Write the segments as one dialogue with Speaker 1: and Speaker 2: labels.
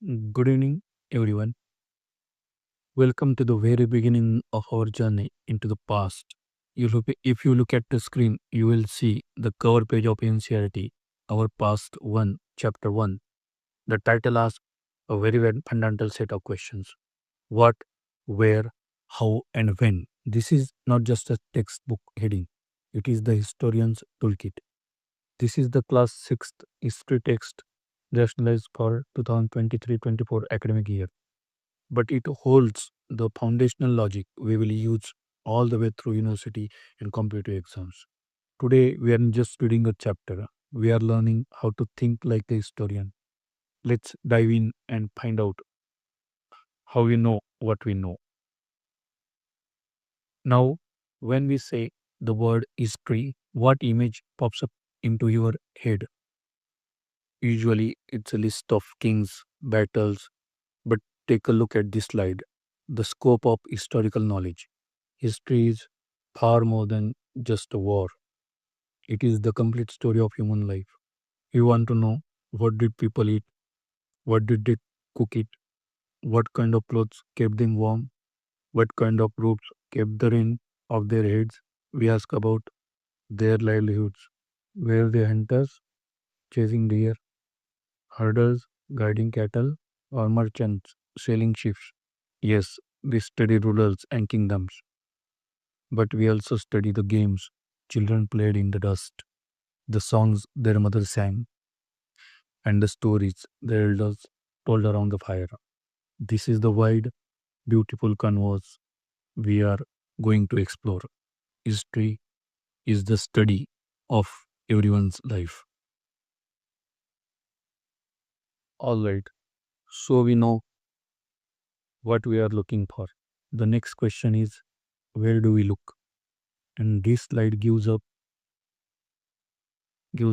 Speaker 1: Good evening, everyone. Welcome to the very beginning of our journey into the past. If you look at the screen, you will see the cover page of NCERT, our past one, chapter 1. The title asks a very fundamental set of questions: what, where, how, and when. This is not just a textbook heading, it is the historian's toolkit. This is the class 6th history text rationalized for 2023-24 academic year, but it holds the foundational logic we will use all the way through university and competitive exams. Today, we aren't just reading a chapter, we are learning how to think like a historian. Let's dive in and find out how we know what we know. Now, when we say the word history, what image pops up into your head? Usually, it's a list of kings, battles, but take a look at this slide. The scope of historical knowledge. History is far more than just a war. It is the complete story of human life. You want to know what did people eat, what did they cook it, what kind of clothes kept them warm, what kind of roofs kept the rain off their heads. We ask about their livelihoods. Were they hunters chasing deer, herders guiding cattle, or merchants sailing ships? Yes, we study rulers and kingdoms, but we also study the games children played in the dust, the songs their mother sang, and the stories their elders told around the fire. This is the wide, beautiful canvas we are going to explore. History is the study of everyone's life. All right, so we know what we are looking for. The next question is, where do we look? And this slide gives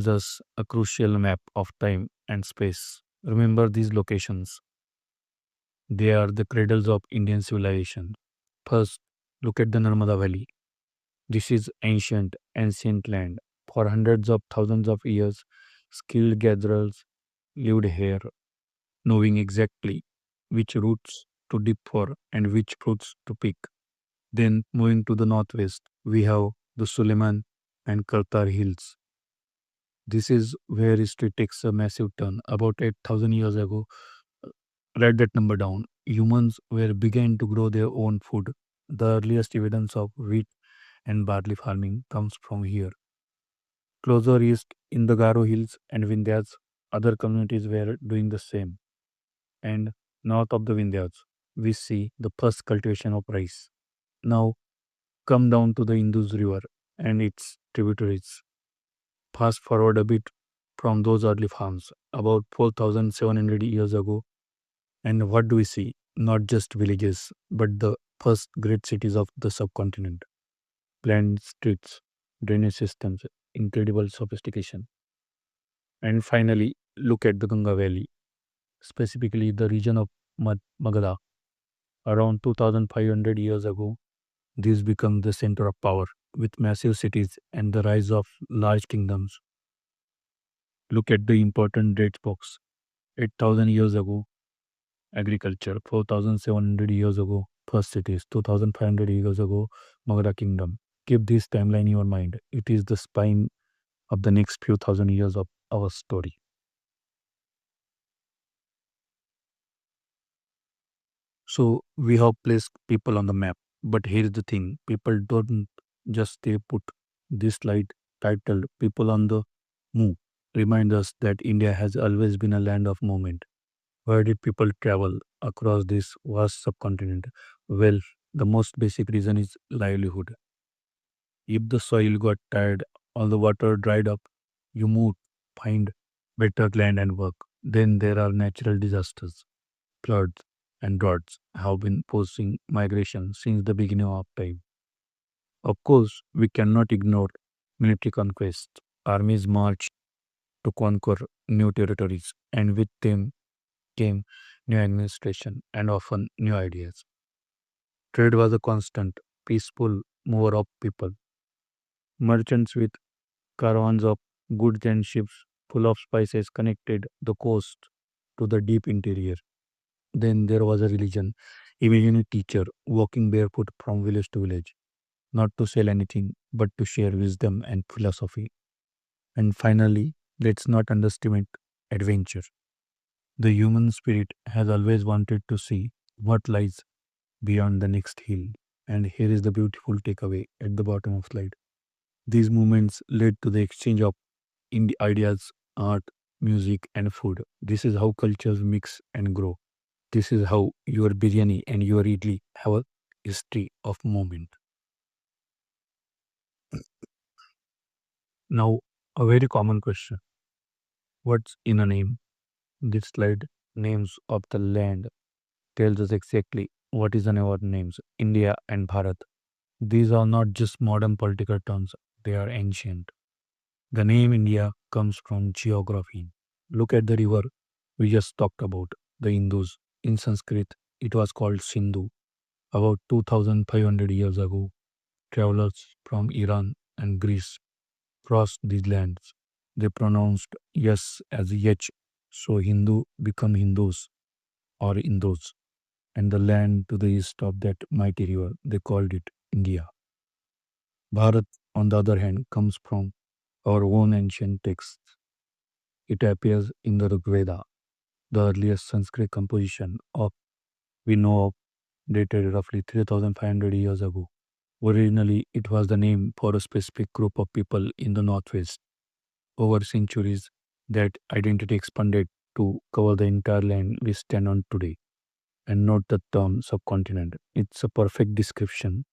Speaker 1: us a crucial map of time and space. Remember these locations. They are the cradles of Indian civilization. First, look at the Narmada Valley. This is ancient land. For hundreds of thousands of years, skilled gatherers lived here, knowing exactly which roots to dip for and which fruits to pick. Then, moving to the northwest, we have the Suleiman and Kartar Hills. This is where history takes a massive turn. About 8,000 years ago, write that number down. Humans were began to grow their own food. The earliest evidence of wheat and barley farming comes from here. Closer east in the Garo Hills and Vindhyas, other communities were doing the same. And north of the Vindhyas, we see the first cultivation of rice. Now come down to the Indus River and its tributaries. Fast forward a bit from those early farms, about 4,700 years ago, and what do we see? Not just villages, but the first great cities of the subcontinent. Planned streets, drainage systems, incredible sophistication. And finally, look at the Ganga Valley, specifically the region of Magadha. Around 2,500 years ago, this became the center of power with massive cities and the rise of large kingdoms. Look at the important date box. 8,000 years ago, agriculture. 4,700 years ago, first cities. 2,500 years ago, Magadha kingdom. Keep this timeline in your mind. It is the spine of the next few thousand years of our story. So we have placed people on the map. But here's the thing, people don't just stay put. This slide titled People on the Move remind us that India has always been a land of movement. Where did people travel across this vast subcontinent? Well, the most basic reason is livelihood. If the soil got tired or the water dried up, you moved, find better land and work. Then there are natural disasters. Floods and droughts have been forcing migration since the beginning of time. Of course, we cannot ignore military conquest. Armies marched to conquer new territories, and with them came new administration and often new ideas. Trade was a constant, peaceful mover of people. Merchants with caravans of goods and ships full of spices connected the coast to the deep interior. Then there was a religion. Imagine a teacher walking barefoot from village to village, not to sell anything, but to share wisdom and philosophy. And finally, let's not underestimate adventure. The human spirit has always wanted to see what lies beyond the next hill. And here is the beautiful takeaway at the bottom of slide. These movements led to the exchange of ideas, art, music, and food. This is how cultures mix and grow. This is how your biryani and your idli have a history of movement. Now, a very common question: what's in a name? This slide, names of the land, tells us exactly what is in our names: India and Bharat. These are not just modern political terms; they are ancient. The name India comes from geography. Look at the river we just talked about, the Indus. In Sanskrit, it was called Sindhu. About 2500 years ago, travelers from Iran and Greece crossed these lands. They pronounced yes as yech, so Hindu become Hindus or Indus, and the land to the east of that mighty river, they called it India. Bharat, on the other hand, comes from our own ancient texts. It appears in the Rig Veda, the earliest Sanskrit composition of we know of, dated roughly 3500 years ago. Originally, it was the name for a specific group of people in the northwest. Over centuries, that identity expanded to cover the entire land we stand on today. And note the term subcontinent. It's a perfect description.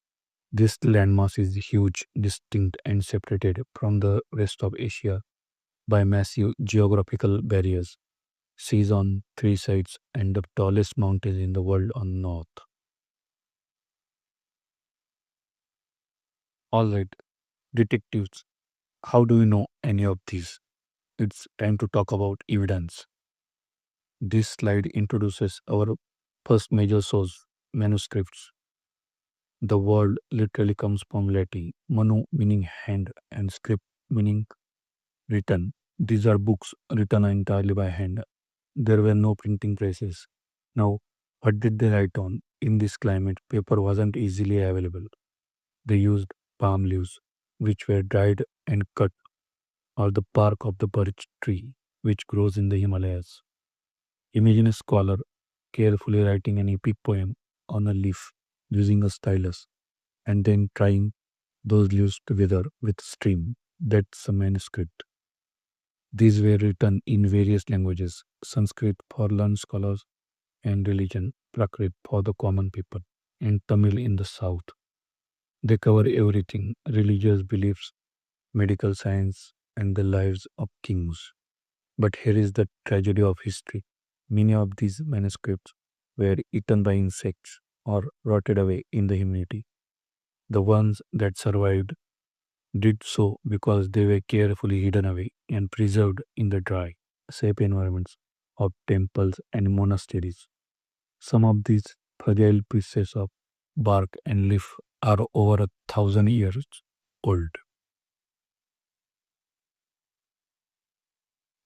Speaker 1: This landmass is huge, distinct, and separated from the rest of Asia by massive geographical barriers, seas on three sides, and the tallest mountains in the world on north. All right, detectives, how do you know any of these? It's time to talk about evidence. This slide introduces our first major source, manuscripts. The word literally comes from Latin, manu meaning hand and script meaning written. These are books written entirely by hand. There were no printing presses. Now, what did they write on? In this climate, paper wasn't easily available. They used palm leaves, which were dried and cut, or the bark of the birch tree, which grows in the Himalayas. Imagine a scholar carefully writing an epic poem on a leaf using a stylus and then trying those leaves together with stream. That's a manuscript. These were written in various languages: Sanskrit for learned scholars and religion, Prakrit for the common people, and Tamil in the south. They cover everything: religious beliefs, medical science, and the lives of kings. But here is the tragedy of history. Many of these manuscripts were eaten by insects or rotted away in the humidity. The ones that survived did so because they were carefully hidden away and preserved in the dry, safe environments of temples and monasteries. Some of these fragile pieces of bark and leaf are over 1,000 years old.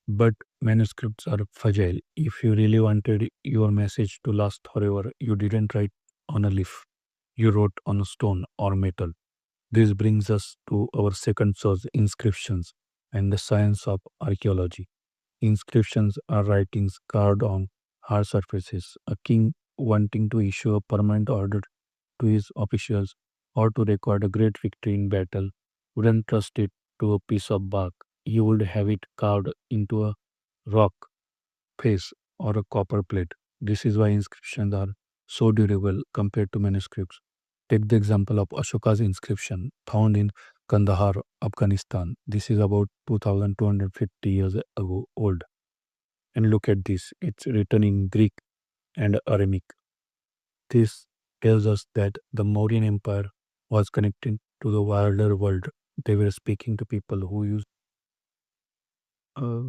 Speaker 1: But manuscripts are fragile. If you really wanted your message to last forever, you didn't write on a leaf. You wrote on a stone or metal. This brings us to our second source, inscriptions, and the science of archaeology. Inscriptions are writings carved on hard surfaces. A king wanting to issue a permanent order to his officials or to record a great victory in battle wouldn't trust it to a piece of bark. He would have it carved into a rock face or a copper plate. This is why inscriptions are so durable compared to manuscripts. Take the example of Ashoka's inscription found in Kandahar, Afghanistan. This is about 2250 years ago old. And look at this, it's written in Greek and Aramaic. This tells us that the Mauryan Empire was connected to the wilder world. They were speaking to people who used uh,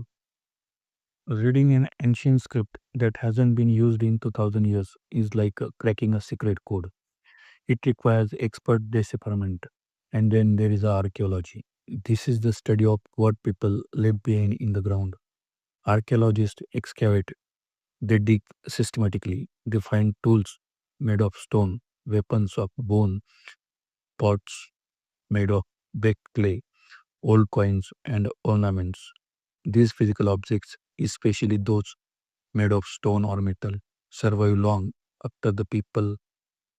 Speaker 1: reading an ancient script that hasn't been used in 2000 years is like cracking a secret code. It requires expert decipherment. And then there is archaeology. This is the study of what people live behind in the ground. Archaeologists excavate, they dig systematically, They find tools made of stone, weapons of bone, pots made of baked clay, old coins, and ornaments. These physical objects, especially those made of stone or metal, survive long after the people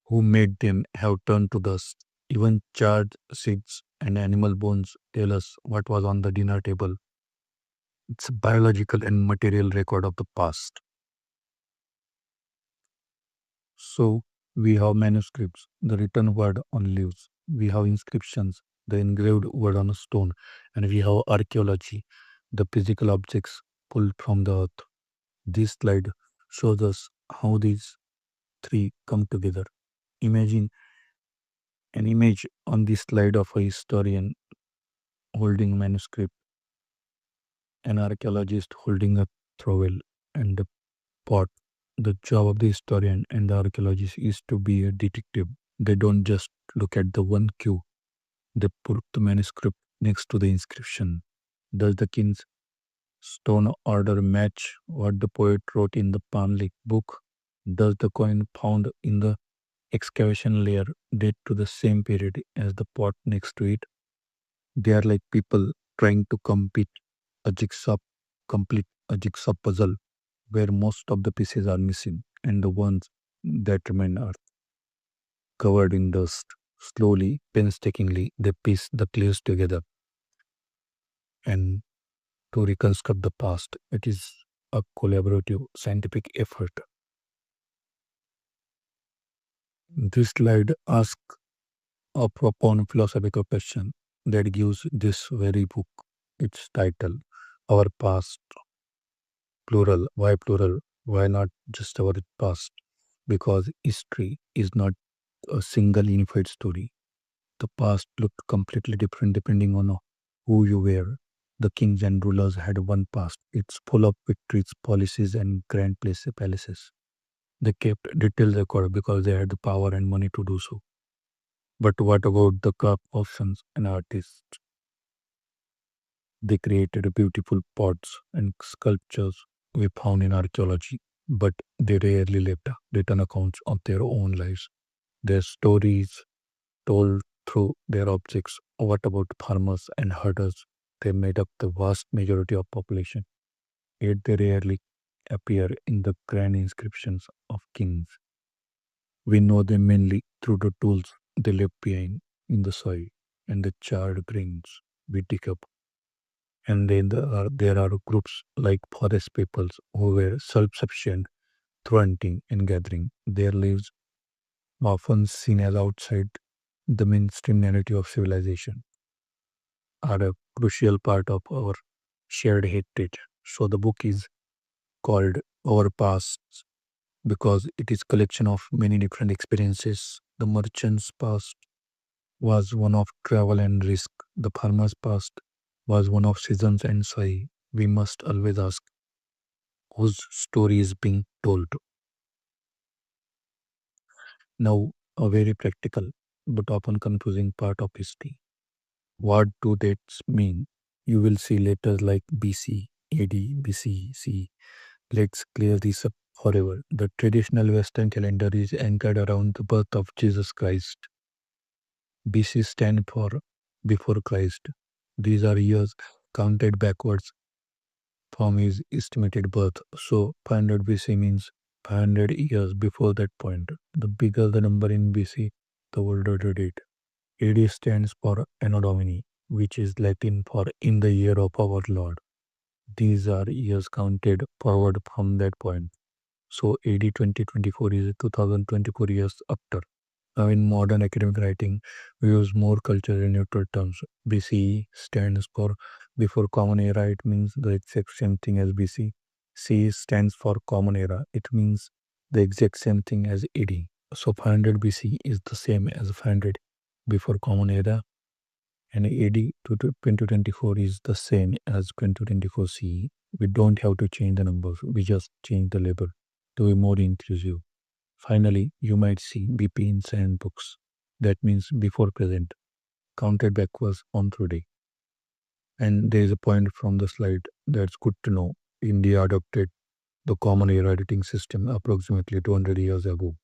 Speaker 1: who made them have turned to dust. Even charred seeds and animal bones tell us what was on the dinner table. It's a biological and material record of the past. So we have manuscripts, the written word on leaves. We have inscriptions, the engraved word on a stone. And we have archaeology, the physical objects pulled from the earth. This slide shows us how these three come together. Imagine an image on this slide of a historian holding a manuscript, an archaeologist holding a trowel, and a pot. The job of the historian and the archaeologist is to be a detective. They don't just look at the one cue, they put the manuscript next to the inscription. Does the king's stone order match what the poet wrote in the palm leaf book? Does the coin found in the excavation layer date to the same period as the pot next to it? They are like people trying to a jigsaw, complete a jigsaw puzzle where most of the pieces are missing and the ones that remain are covered in dust. Slowly, painstakingly, they piece the clues together and to reconstruct the past. It is a collaborative scientific effort. This slide asks a profound philosophical question that gives this very book its title. Our past, plural. Why plural? Why not just our past? Because history is not a single unified story. The past looked completely different depending on who you were. The kings and rulers had one past. It's full of victories, policies, and grand palaces. They kept detailed record because they had the power and money to do so. But what about the craftsmen and artists? They created beautiful pots and sculptures we found in archaeology, but they rarely left written accounts of their own lives. Their stories told through their objects. What about farmers and herders? They made up the vast majority of population, yet they rarely appear in the grand inscriptions of kings. We know them mainly through the tools they left behind in the soil and the charred grains we dig up. And then there are groups like forest peoples who were self-sufficient through hunting and gathering. Their lives often seen as outside the mainstream narrative of civilization are a crucial part of our shared heritage. So the book is called Our Past because it is collection of many different experiences. The merchant's past was one of travel and risk. The farmer's past was one of seasons and soil. We must always ask whose story is being told. Now, a very practical but often confusing part of history. What do dates mean? You will see letters like BC, AD, BC, Let's clear this up forever. The traditional Western calendar is anchored around the birth of Jesus Christ. BC stands for before Christ. These are years counted backwards from his estimated birth. So 500 BC means 500 years before that point. The bigger the number in BC, the older the date. AD stands for Anno Domini, which is Latin for in the year of our Lord. These are years counted forward from that point. So AD 2024 is 2024 years after. Now in modern academic writing, we use more culturally neutral terms. BCE stands for before Common Era. It means the exact same thing as BC. CE stands for Common Era. It means the exact same thing as AD. So 500 BC is the same as 500 before Common Era, and AD to 2024 is the same as 2024 CE. We don't have to change the numbers. We just change the label to be more inclusive. Finally, you might see BP in science books. That means before present, counted backwards on through day. And there is a point from the slide that's good to know. India adopted the common era editing system approximately 200 years ago.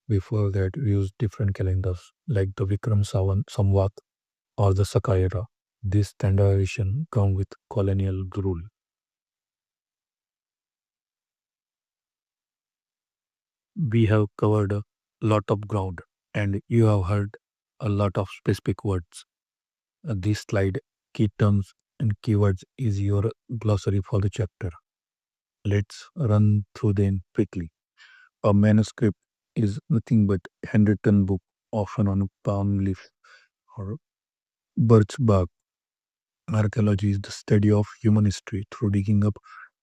Speaker 1: Before that, we used different calendars like the Samvat or the Saka era. This standardization come with colonial rule. We have covered a lot of ground and you have heard a lot of specific words. This slide, key terms and keywords is your glossary for the chapter. Let's run through them quickly. A manuscript is nothing but handwritten book, often on a palm leaf or birch bark. Archaeology is the study of human history through digging up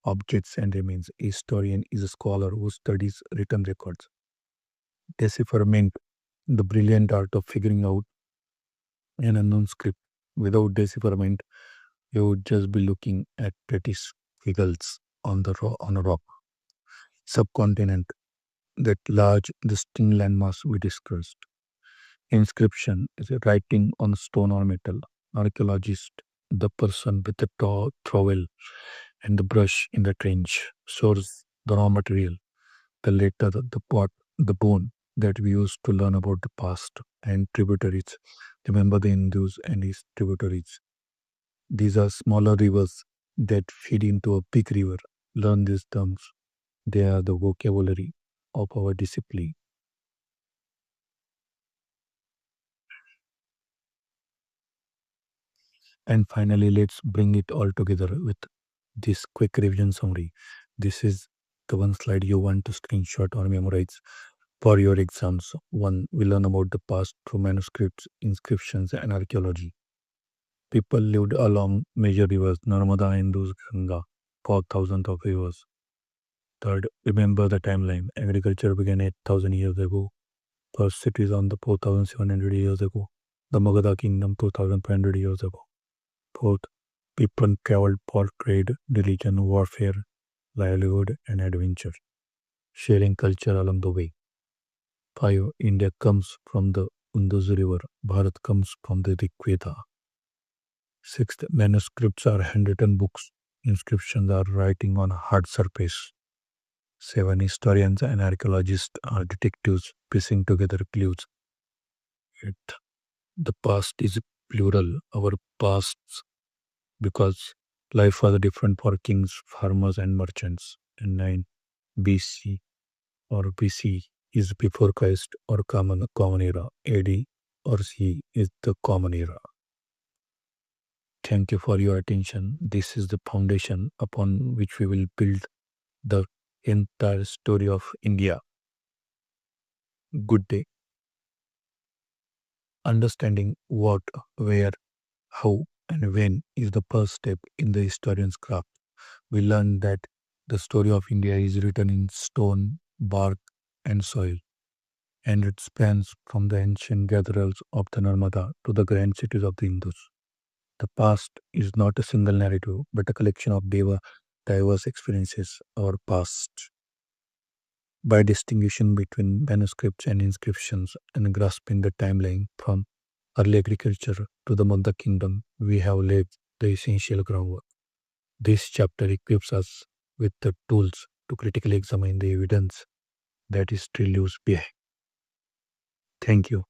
Speaker 1: objects and remains. A historian is a scholar who studies written records. Decipherment, the brilliant art of figuring out an unknown script. Without decipherment, you would just be looking at pretty squiggles on a rock. Subcontinent, that large, distinct landmass we discussed. Inscription is a writing on stone or metal. Archaeologist, the person with the trowel and the brush in the trench, source the raw material, the letter, the pot, the bone that we use to learn about the past, and tributaries. Remember the Indus and his tributaries. These are smaller rivers that feed into a big river. Learn these terms. They are the vocabulary of our discipline. And finally, let's bring it all together with this quick revision summary. This is the one slide you want to screenshot or memorize for your exams. One, we learn about the past through manuscripts, inscriptions, and archaeology. People lived along major rivers, Narmada, Indus, Ganga, for thousands of years. Third, remember the timeline. Agriculture began 8,000 years ago. First cities on the 4,700 years ago. The Magadha kingdom 2,500 years ago. Fourth, people traveled for trade, religion, warfare, livelihood, and adventure, sharing culture along the way. 5. India comes from the Indus River. Bharat comes from the Rig Veda. Sixth, manuscripts are handwritten books. Inscriptions are writing on hard surface. 7. Historians and archaeologists are detectives piecing together clues. 8. The past is plural, our pasts, because life was different for kings, farmers, and merchants. And 9. BC or BC is before Christ or common era. AD or C is the common era. Thank you for your attention. This is the foundation upon which we will build the entire story of India. Good day. Understanding what, where, how, and when is the first step in the historian's craft. We learned that the story of India is written in stone, bark, and soil, and it spans from the ancient cathedrals of the Narmada to the grand cities of the Indus. The past is not a single narrative, but a collection of diverse experiences or past. By distinguishing between manuscripts and inscriptions and grasping the timeline from early agriculture to the Magadha kingdom, we have laid the essential groundwork. This chapter equips us with the tools to critically examine the evidence that history leaves behind. Thank you.